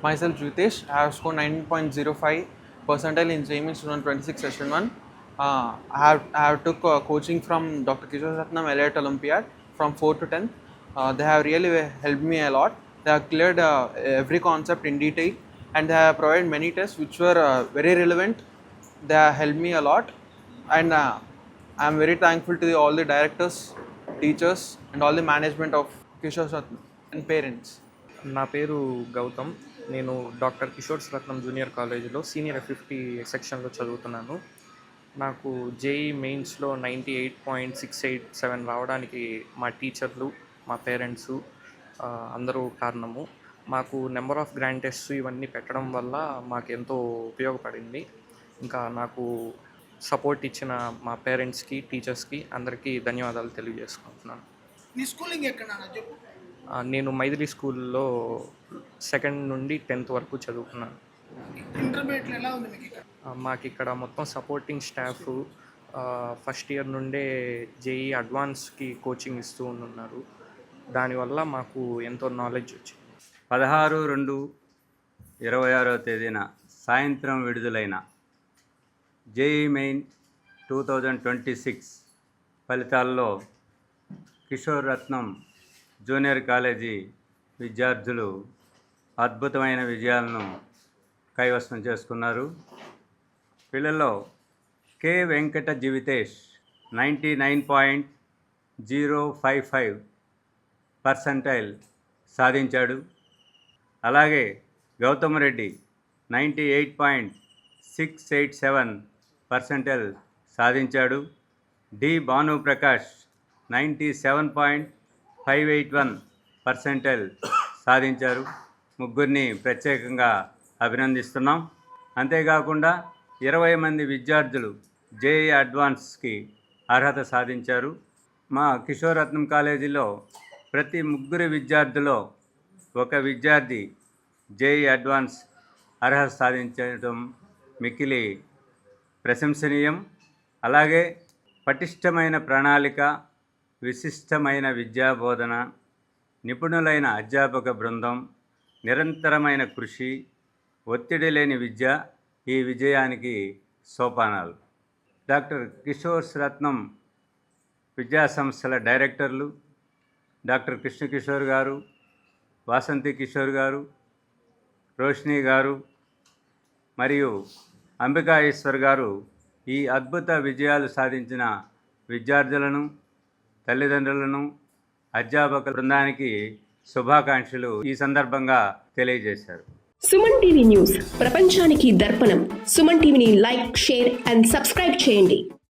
Myself Jitesh. I have scored 9.05 percentile in JEE Mains 2026 session 1. I have took coaching from Dr. Kishore Ratnam Elite Olympiad from 4 to 10. They have really helped me a lot. They have cleared every concept in detail, and they have provided many tests which were very relevant. They have helped me a lot, and I am very thankful to all the directors, teachers, and all the management of Kishore Ratnam and parents. నా పేరు గౌతమ్. నేను doctor Kishore రత్నం junior కాలేజీలో senior 50 సెక్షన్లో చదువుతున్నాను. నాకు JEE మెయిన్స్లో 98.687 రావడానికి మా టీచర్లు, మా పేరెంట్సు అందరూ కారణము. మాకు నెంబర్ ఆఫ్ గ్రాండ్ టెస్ట్స్ ఇవన్నీ పెట్టడం వల్ల మాకు ఎంతో ఉపయోగపడింది. ఇంకా నాకు సపోర్ట్ ఇచ్చిన మా పేరెంట్స్కి, టీచర్స్కి అందరికీ ధన్యవాదాలు తెలియజేసుకుంటున్నాను. నీ స్కూలింగ్ ఎక్కడ చెప్పు? నేను మైథిలి స్కూల్లో 2nd నుండి 10th వరకు చదువుకున్నాను. ఇంటర్మీడియట్లో ఎలా ఉంది మీకు ఇక్కడ? మాకు ఇక్కడ మొత్తం సపోర్టింగ్ స్టాఫ్ ఫస్ట్ ఇయర్ నుండే జేఈ అడ్వాన్స్కి కోచింగ్ ఇస్తూ ఉన్నారు. దానివల్ల మాకు ఎంతో నాలెడ్జ్ వచ్చింది. 16/2/26 తేదీన సాయంత్రం విడుదలైన జేఈ మెయిన్ 2026 ఫలితాల్లో కిషోర్ రత్నం జూనియర్ కాలేజీ విద్యార్థులు అద్భుతమైన విజయాలను కైవసం చేసుకున్నారు. పిల్లల్లో కె వెంకట జీవితేష్ 99.055 పర్సెంటైల్ సాధించాడు. అలాగే గౌతమ్ రెడ్డి 98.687 పర్సెంటైల్ సాధించాడు. డి భానుప్రకాష్ 97.581 పర్సెంటైల్ సాధించారు. ముగ్గురిని ప్రత్యేకంగా అభినందిస్తున్నాం. అంతేకాకుండా 20 మంది విద్యార్థులు జేఈ అడ్వాన్స్కి అర్హత సాధించారు. మా కిషోర్ రత్నం కాలేజీలో ప్రతి ముగ్గురు విద్యార్థుల్లో ఒక విద్యార్థి జేఈ అడ్వాన్స్ అర్హత సాధించడం మిక్కిలి ప్రశంసనీయం. అలాగే పటిష్టమైన ప్రణాళిక, విశిష్టమైన విద్యాబోధన, నిపుణులైన అధ్యాపక బృందం, నిరంతరమైన కృషి, ఒత్తిడి లేని విద్య ఈ విజయానికి సోపానాలు. డాక్టర్ కిషోర్ రత్నం విద్యాసంస్థల డైరెక్టర్లు డాక్టర్ కృష్ణకిషోర్ గారు, వాసంతి కిషోర్ గారు, రోషిని గారు మరియు అంబికా ఈశ్వర్ గారు ఈ అద్భుత విజయాలు సాధించిన విద్యార్థులను, తల్లిదండ్రులను, అధ్యాపక బృందానికి శుభాకాంక్షలు ఈ సందర్భంగా తెలియజేశారు. సుమన్ టీవీ న్యూస్ ప్రపంచానికి దర్పణం. సుమన్ టీవీని లైక్, షేర్ అండ్ సబ్స్క్రైబ్ చేయండి.